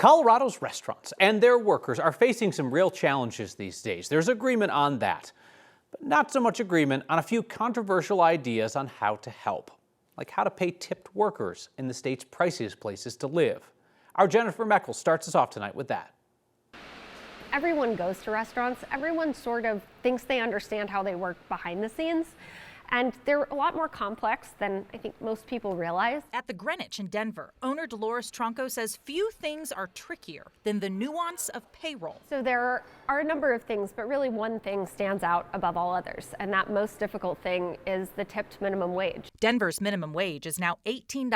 Colorado's restaurants and their workers are facing some real challenges these days. There's agreement on that, but not so much agreement on a few controversial ideas on how to help, like how to pay tipped workers in the state's priciest places to live. Our Jennifer Meckles starts us off tonight with that. Everyone goes to restaurants. Everyone sort of thinks they understand how they work behind the scenes. And they're a lot more complex than I think most people realize. At the Greenwich in Denver, owner Dolores Tronco says few things are trickier than the nuance of payroll. So there are a number of things, but really one thing stands out above all others. And that most difficult thing is the tipped minimum wage. Denver's minimum wage is now $18.81,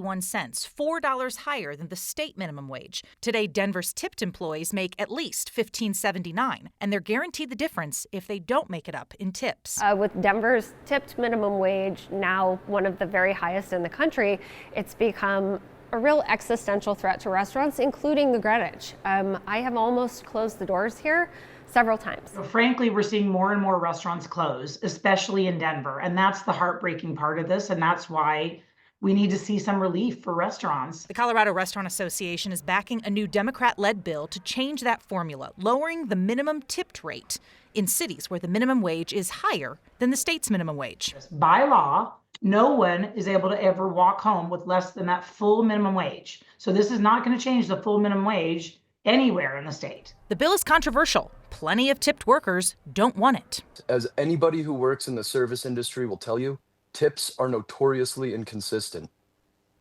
$4 higher than the state minimum wage. Today, Denver's tipped employees make at least $15.79, and they're guaranteed the difference if they don't make it up in tips. With Denver's tipped minimum wage, now one of the very highest in the country, it's become a real existential threat to restaurants, including the Greenwich. I have almost closed the doors here several times. Frankly, we're seeing more and more restaurants close, especially in Denver. And that's the heartbreaking part of this. And that's why we need to see some relief for restaurants. The Colorado Restaurant Association is backing a new Democrat-led bill to change that formula, lowering the minimum tipped rate in cities where the minimum wage is higher than the state's minimum wage. By law, no one is able to ever walk home with less than that full minimum wage. So this is not going to change the full minimum wage anywhere in the state. The bill is controversial. Plenty of tipped workers don't want it. As anybody who works in the service industry will tell you, tips are notoriously inconsistent.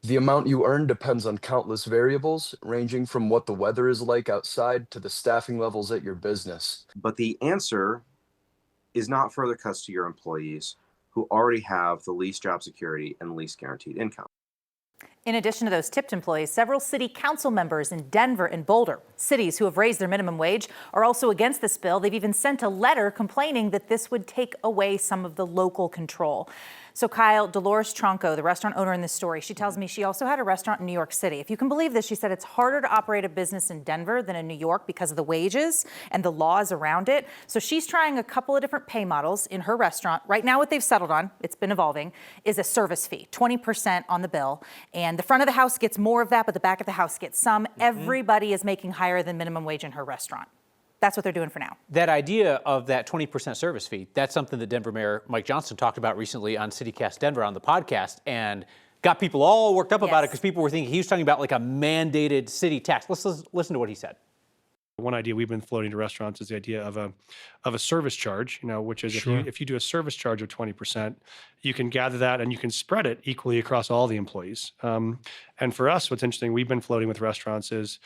The amount you earn depends on countless variables, ranging from what the weather is like outside to the staffing levels at your business. But the answer is not further cuts to your employees who already have the least job security and least guaranteed income. In addition to those tipped employees, several city council members in Denver and Boulder, cities who have raised their minimum wage, are also against this bill. They've even sent a letter complaining that this would take away some of the local control. So Kyle, Dolores Tronco, the restaurant owner in this story, she tells me she also had a restaurant in New York City. If you can believe this, she said it's harder to operate a business in Denver than in New York because of the wages and the laws around it. So she's trying a couple of different pay models in her restaurant. Right now, what they've settled on, it's been evolving, is a service fee, 20% on the bill. And the front of the house gets more of that, but the back of the house gets some. Everybody is making higher than minimum wage in her restaurant. That's what they're doing for now. That idea of that 20% service fee, that's something that Denver Mayor Mike Johnson talked about recently on CityCast Denver on the podcast and got people all worked up about it because people were thinking he was talking about like a mandated city tax. Let's listen to what he said. One idea we've been floating to restaurants is the idea of a service charge, which is if you do a service charge of 20%, you can gather that and you can spread it equally across all the employees. And for us, what's interesting, we've been floating with restaurants is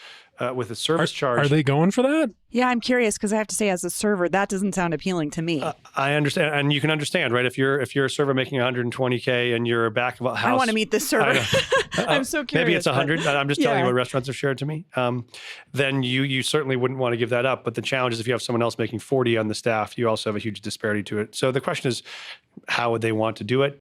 with a service charge. Are they going for that? Yeah, I'm curious because I have to say, as a server, that doesn't sound appealing to me. I understand, and you can understand, right? If you're a server making $120K and you're back of a house, I want to meet this server. I'm so curious. Maybe it's 100. I'm just telling you what restaurants have shared to me. Then you certainly wouldn't want to give that up. But the challenge is if you have someone else making 40 on the staff, you also have a huge disparity to it. So the question is, how would they want to do it?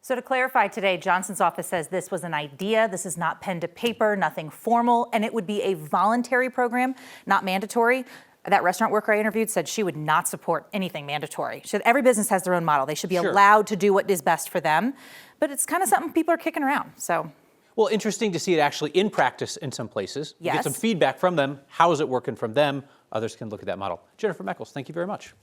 So to clarify today, Johnson's office says this was an idea. This is not pen to paper, nothing formal, and it would be a voluntary program, not mandatory. That restaurant worker I interviewed said she would not support anything mandatory. She said every business has their own model. They should be allowed to do what is best for them. But it's kind of something people are kicking around. So, well, interesting to see it actually in practice in some places. Yes. Get some feedback from them. How is it working from them? Others can look at that model. Jennifer Meckles, thank you very much.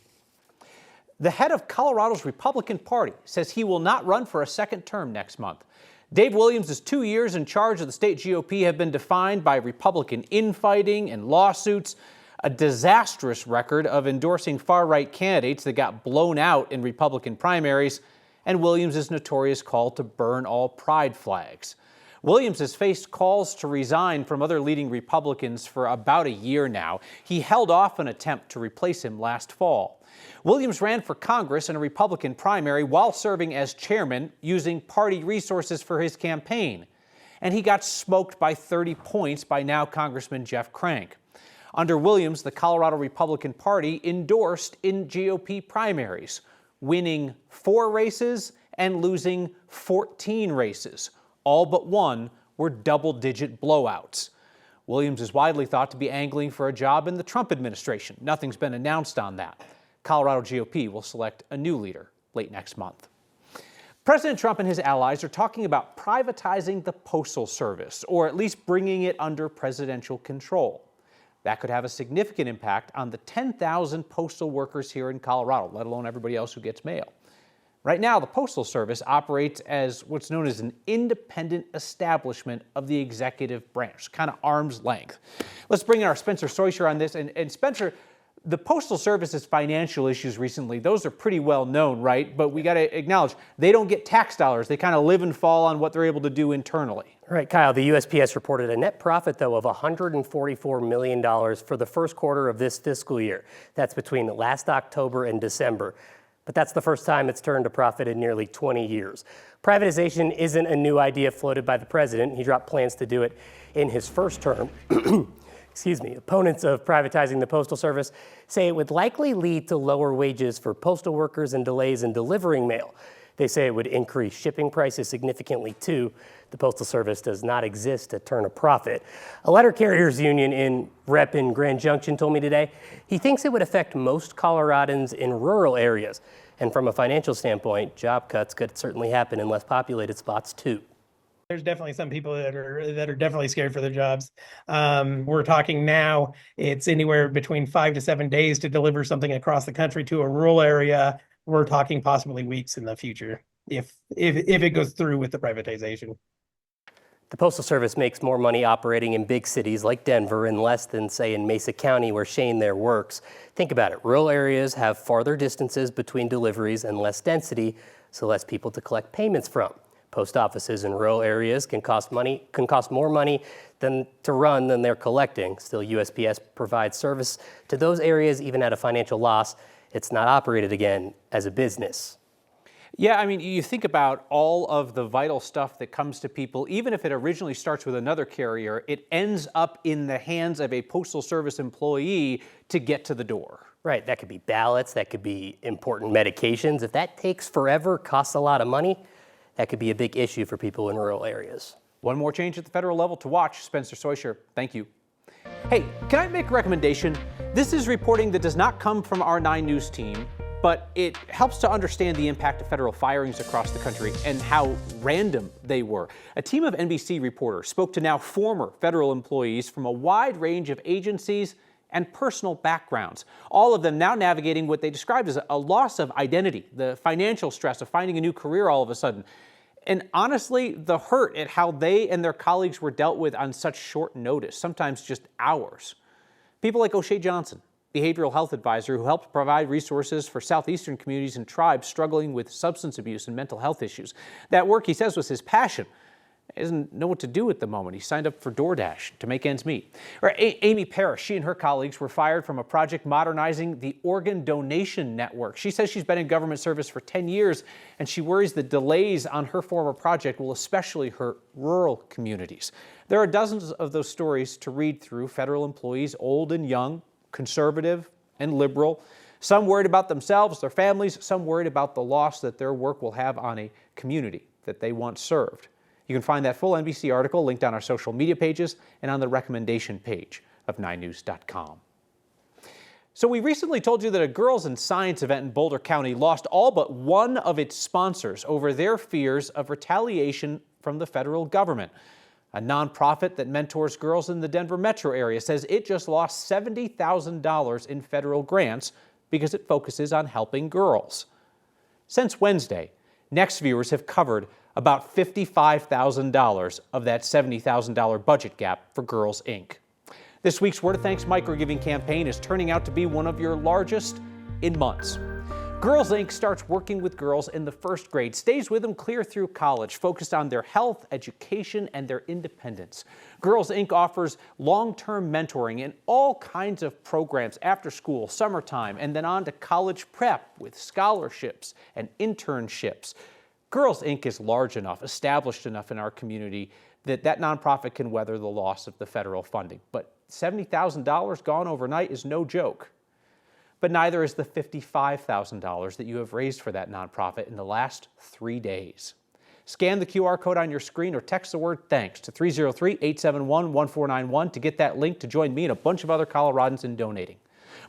The head of Colorado's Republican Party says he will not run for a second term next month. Dave Williams' 2 years in charge of the state GOP have been defined by Republican infighting and lawsuits, a disastrous record of endorsing far-right candidates that got blown out in Republican primaries, and Williams' notorious call to burn all pride flags. Williams has faced calls to resign from other leading Republicans for about a year now. He held off an attempt to replace him last fall. Williams ran for Congress in a Republican primary while serving as chairman, using party resources for his campaign. And he got smoked by 30 points by now Congressman Jeff Crank. Under Williams, the Colorado Republican Party endorsed in GOP primaries, winning 4 races and losing 14 races. All but one were double-digit blowouts. Williams is widely thought to be angling for a job in the Trump administration. Nothing's been announced on that. Colorado GOP will select a new leader late next month. President Trump and his allies are talking about privatizing the Postal Service, or at least bringing it under presidential control. That could have a significant impact on the 10,000 postal workers here in Colorado, let alone everybody else who gets mail. Right now, the Postal Service operates as what's known as an independent establishment of the executive branch, kind of arm's length. Let's bring in our Spencer Soisher on this. And Spencer, the Postal Service's financial issues recently, those are pretty well known, right? But we got to acknowledge they don't get tax dollars. They kind of live and fall on what they're able to do internally. Right, Kyle, the USPS reported a net profit, though, of $144 million for the first quarter of this fiscal year. That's between last October and December. But that's the first time it's turned a profit in nearly 20 years. Privatization isn't a new idea floated by the president. He dropped plans to do it in his first term. Excuse me. Opponents of privatizing the Postal Service say it would likely lead to lower wages for postal workers and delays in delivering mail. They say it would increase shipping prices significantly, too. The Postal Service does not exist to turn a profit. A letter carriers union rep in Grand Junction told me today he thinks it would affect most Coloradans in rural areas. And from a financial standpoint, job cuts could certainly happen in less populated spots, too. There's definitely some people that are definitely scared for their jobs. We're talking now, it's anywhere between 5 to 7 days to deliver something across the country to a rural area. We're talking possibly weeks in the future if it goes through with the privatization. The Postal Service makes more money operating in big cities like Denver and less than, say, in Mesa County, where Shane there works. Think about it. Rural areas have farther distances between deliveries and less density, so less people to collect payments from. Post offices in rural areas can cost more money to run than they're collecting. Still, USPS provides service to those areas even at a financial loss. It's not operated again as a business. Yeah, I mean, you think about all of the vital stuff that comes to people, even if it originally starts with another carrier, it ends up in the hands of a Postal Service employee to get to the door. Right, that could be ballots, that could be important medications. If that takes forever, costs a lot of money, that could be a big issue for people in rural areas. One more change at the federal level to watch. Spencer Soisher, thank you. Hey, can I make a recommendation? This is reporting that does not come from our 9 News team, but it helps to understand the impact of federal firings across the country and how random they were. A team of NBC reporters spoke to now former federal employees from a wide range of agencies and personal backgrounds, all of them now navigating what they described as a loss of identity, the financial stress of finding a new career all of a sudden, and honestly, the hurt at how they and their colleagues were dealt with on such short notice, sometimes just hours. People like O'Shea Johnson, behavioral health advisor who helped provide resources for southeastern communities and tribes struggling with substance abuse and mental health issues. That work, he says, was his passion. He doesn't know what to do at the moment. He signed up for DoorDash to make ends meet. Or Amy Parrish, she and her colleagues were fired from a project modernizing the organ donation network. She says she's been in government service for 10 years, and she worries the delays on her former project will especially hurt rural communities. There are dozens of those stories to read through. Federal employees, old and young, conservative and liberal, some worried about themselves, their families, some worried about the loss that their work will have on a community that they once served. You can find that full NBC article linked on our social media pages and on the recommendation page of 9news.com. So we recently told you that a Girls in Science event in Boulder County lost all but one of its sponsors over their fears of retaliation from the federal government. A nonprofit that mentors girls in the Denver metro area says it just lost $70,000 in federal grants because it focuses on helping girls. Since Wednesday, Next viewers have covered about $55,000 of that $70,000 budget gap for Girls Inc. This week's Word of Thanks microgiving campaign is turning out to be one of your largest in months. Girls Inc. starts working with girls in the first grade, stays with them clear through college, focused on their health, education, and their independence. Girls Inc. offers long-term mentoring in all kinds of programs after school, summertime, and then on to college prep with scholarships and internships. Girls Inc. is large enough, established enough in our community that nonprofit can weather the loss of the federal funding. But $70,000 gone overnight is no joke. But neither is the $55,000 that you have raised for that nonprofit in the last 3 days. Scan the QR code on your screen or text the word THANKS to 303-871-1491 to get that link to join me and a bunch of other Coloradans in donating.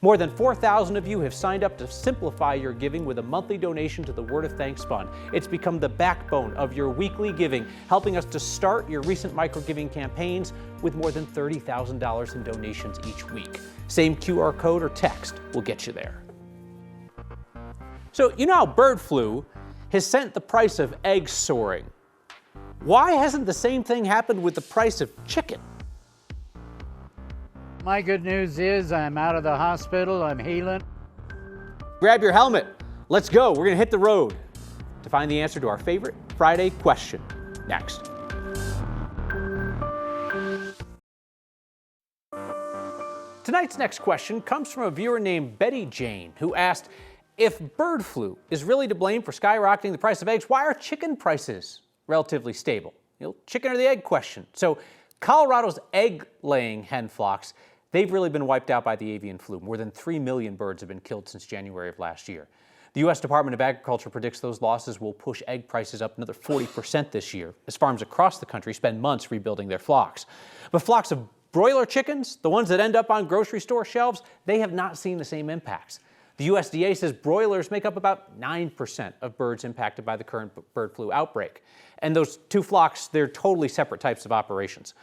More than 4,000 of you have signed up to simplify your giving with a monthly donation to the Word of Thanks Fund. It's become the backbone of your weekly giving, helping us to start your recent micro-giving campaigns with more than $30,000 in donations each week. Same QR code or text will get you there. So, you know how bird flu has sent the price of eggs soaring. Why hasn't the same thing happened with the price of chicken? My good news is I'm out of the hospital, I'm healing. Grab your helmet. Let's go. We're going to hit the road to find the answer to our favorite Friday question next. Tonight's next question comes from a viewer named Betty Jane, who asked, if bird flu is really to blame for skyrocketing the price of eggs, why are chicken prices relatively stable? Chicken or the egg question. So Colorado's egg-laying hen flocks, they've really been wiped out by the avian flu. More than 3 million birds have been killed since January of last year. The U.S. Department of Agriculture predicts those losses will push egg prices up another 40% this year, as farms across the country spend months rebuilding their flocks. But flocks of broiler chickens, the ones that end up on grocery store shelves, they have not seen the same impacts. The USDA says broilers make up about 9% of birds impacted by the current bird flu outbreak. And those two flocks, they're totally separate types of operations.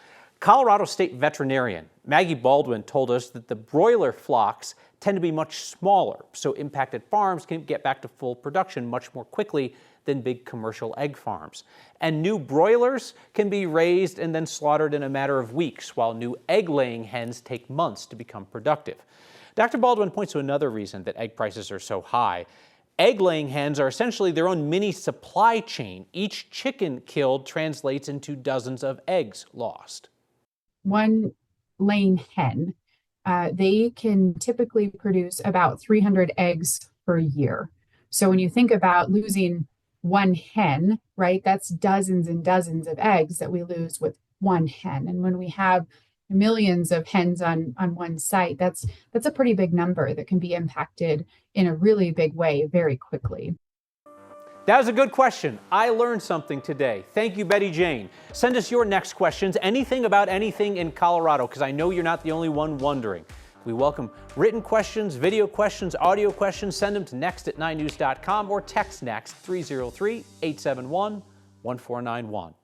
Colorado State veterinarian Maggie Baldwin told us that the broiler flocks tend to be much smaller, so impacted farms can get back to full production much more quickly than big commercial egg farms. And new broilers can be raised and then slaughtered in a matter of weeks, while new egg-laying hens take months to become productive. Dr. Baldwin points to another reason that egg prices are so high. Egg-laying hens are essentially their own mini supply chain. Each chicken killed translates into dozens of eggs lost. One laying hen, they can typically produce about 300 eggs per year. So when you think about losing one hen, right, that's dozens and dozens of eggs that we lose with one hen. And when we have millions of hens on one site, that's a pretty big number that can be impacted in a really big way very quickly. That was a good question. I learned something today. Thank you, Betty Jane. Send us your next questions, anything about anything in Colorado, because I know you're not the only one wondering. We welcome written questions, video questions, audio questions. Send them to next@9news.com or text NEXT 303-871-1491.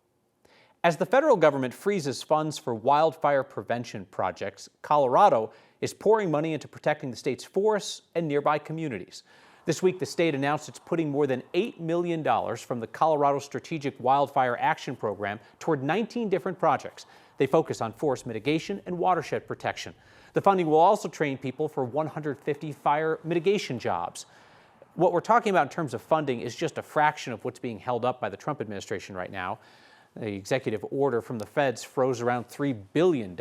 As the federal government freezes funds for wildfire prevention projects, Colorado is pouring money into protecting the state's forests and nearby communities. This week, the state announced it's putting more than $8 million from the Colorado Strategic Wildfire Action Program toward 19 different projects. They focus on forest mitigation and watershed protection. The funding will also train people for 150 fire mitigation jobs. What we're talking about in terms of funding is just a fraction of what's being held up by the Trump administration right now. The executive order from the feds froze around $3 billion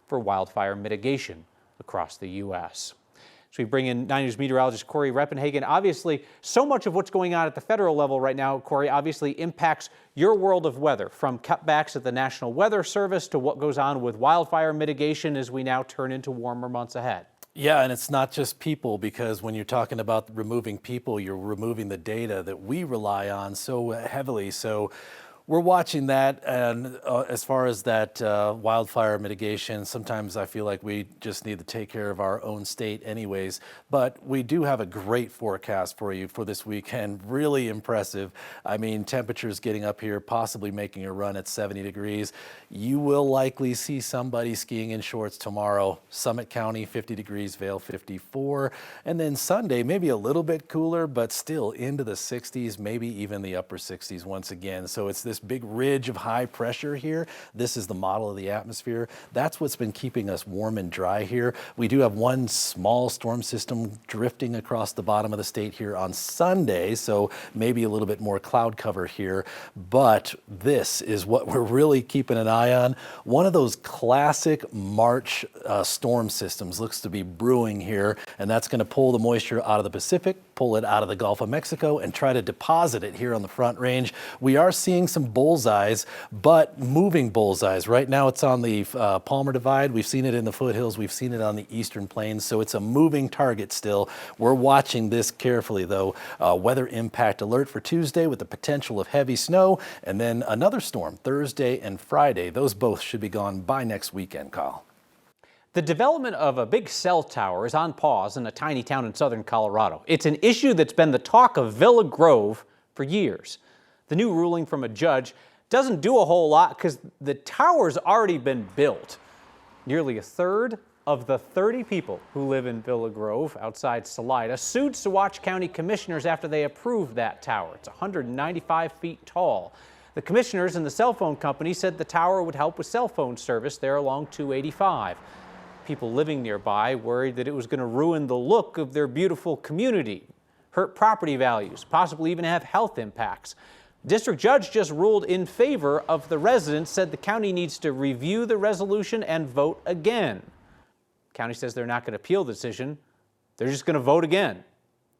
for wildfire mitigation across the U.S. So we bring in 9 News meteorologist Corey Reppenhagen. Obviously, so much of what's going on at the federal level right now, Corey, obviously impacts your world of weather, from cutbacks at the National Weather Service to what goes on with wildfire mitigation as we now turn into warmer months ahead. Yeah, and it's not just people, because when you're talking about removing people, you're removing the data that we rely on so heavily. So we're watching that, and as far as that wildfire mitigation, sometimes I feel like we just need to take care of our own state anyways. But we do have a great forecast for you for this weekend. Really impressive. I mean, temperatures getting up here, possibly making a run at 70 degrees. You will likely see somebody skiing in shorts tomorrow. Summit County, 50 degrees, Vail 54. And then Sunday, maybe a little bit cooler, but still into the 60s, maybe even the upper 60s once again. So it's this big ridge of high pressure here. This is the model of the atmosphere. That's what's been keeping us warm and dry here. We do have one small storm system drifting across the bottom of the state here on Sunday, so maybe a little bit more cloud cover here. But this is what we're really keeping an eye on. One of those classic March storm systems looks to be brewing here, and that's going to pull the moisture out of the Pacific, pull it out of the Gulf of Mexico, and try to deposit it here on the Front Range. We are seeing some bullseyes, but moving bullseyes. Right now it's on the Palmer Divide. We've seen it in the foothills. We've seen it on the eastern plains. So it's a moving target still. We're watching this carefully, though. Weather impact alert for Tuesday with the potential of heavy snow, and then another storm Thursday and Friday. Those both should be gone by next weekend, Kyle. The development of a big cell tower is on pause in a tiny town in southern Colorado. It's an issue that's been the talk of Villa Grove for years. The new ruling from a judge doesn't do a whole lot because the tower's already been built. Nearly a third of the 30 people who live in Villa Grove outside Salida sued Saguache County commissioners after they approved that tower. It's 195 feet tall. The commissioners and the cell phone company said the tower would help with cell phone service there along 285. People living nearby worried that it was going to ruin the look of their beautiful community, hurt property values, possibly even have health impacts. District judge just ruled in favor of the residents, said the county needs to review the resolution and vote again. The county says they're not going to appeal the decision. They're just going to vote again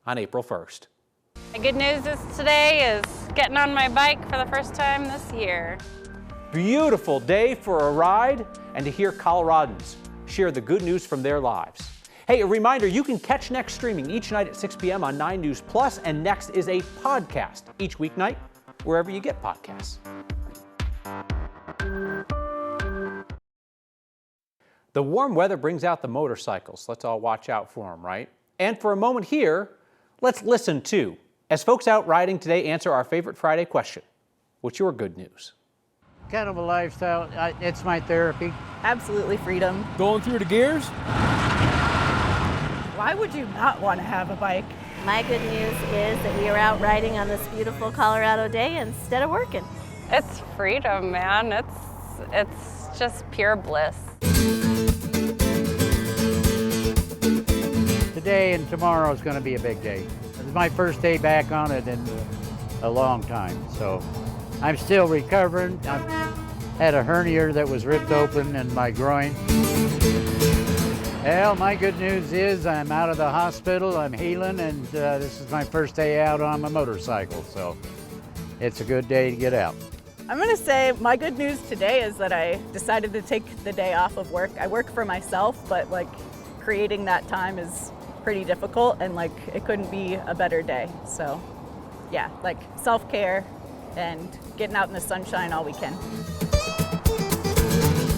on April 1st. The good news is today is getting on my bike for the first time this year. Beautiful day for a ride and to hear Coloradans share the good news from their lives. Hey, a reminder, you can catch Next streaming each night at 6 p.m. on 9 News Plus, and Next is a podcast each weeknight wherever you get podcasts. The warm weather brings out the motorcycles. Let's all watch out for them, right? And for a moment here, let's listen to, as folks out riding today answer our favorite Friday question. What's your good news? Kind of a lifestyle. It's my therapy. Absolutely freedom. Going through the gears? Why would you not want to have a bike? My good news is that we are out riding on this beautiful Colorado day instead of working. It's freedom, man. It's just pure bliss. Today and tomorrow is going to be a big day. It's my first day back on it in a long time, so I'm still recovering. I've had a hernia that was ripped open in my groin. Well, my good news is I'm out of the hospital, I'm healing, and this is my first day out on my motorcycle, so it's a good day to get out. I'm going to say my good news today is that I decided to take the day off of work. I work for myself, but creating that time is pretty difficult, and it couldn't be a better day. So yeah, self-care and getting out in the sunshine all we can.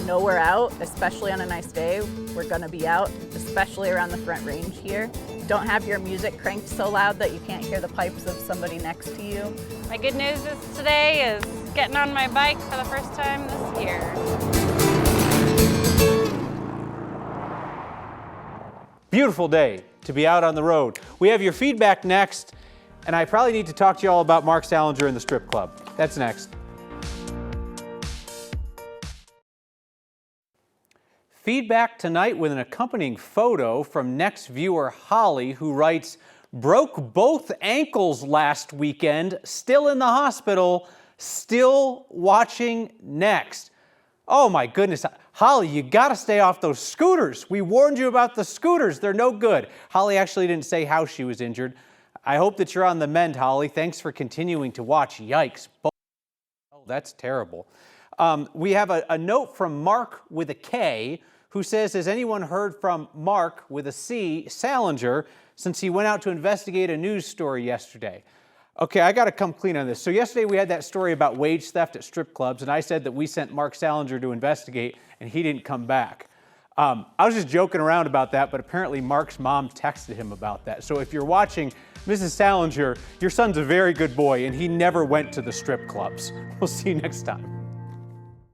Know we're out, especially on a nice day. We're gonna be out, especially around the Front Range here. Don't have your music cranked so loud that you can't hear the pipes of somebody next to you. My good news is today is getting on my bike for the first time this year. Beautiful day to be out on the road. We have your feedback next, and I probably need to talk to you all about Mark Salinger and the strip club. That's next. Feedback tonight with an accompanying photo from Next viewer Holly, who writes, broke both ankles last weekend, still in the hospital, still watching Next. Oh my goodness. Holly, you gotta stay off those scooters. We warned you about the scooters. They're no good. Holly actually didn't say how she was injured. I hope that you're on the mend, Holly. Thanks for continuing to watch. Yikes. Oh, that's terrible. We have a note from Mark with a K, who says, has anyone heard from Mark with a C, Salinger, since he went out to investigate a news story yesterday? Okay, I got to come clean on this. So yesterday we had that story about wage theft at strip clubs, and I said that we sent Mark Salinger to investigate, and he didn't come back. I was just joking around about that, but apparently Mark's mom texted him about that. So if you're watching, Mrs. Salinger, your son's a very good boy, and he never went to the strip clubs. We'll see you next time.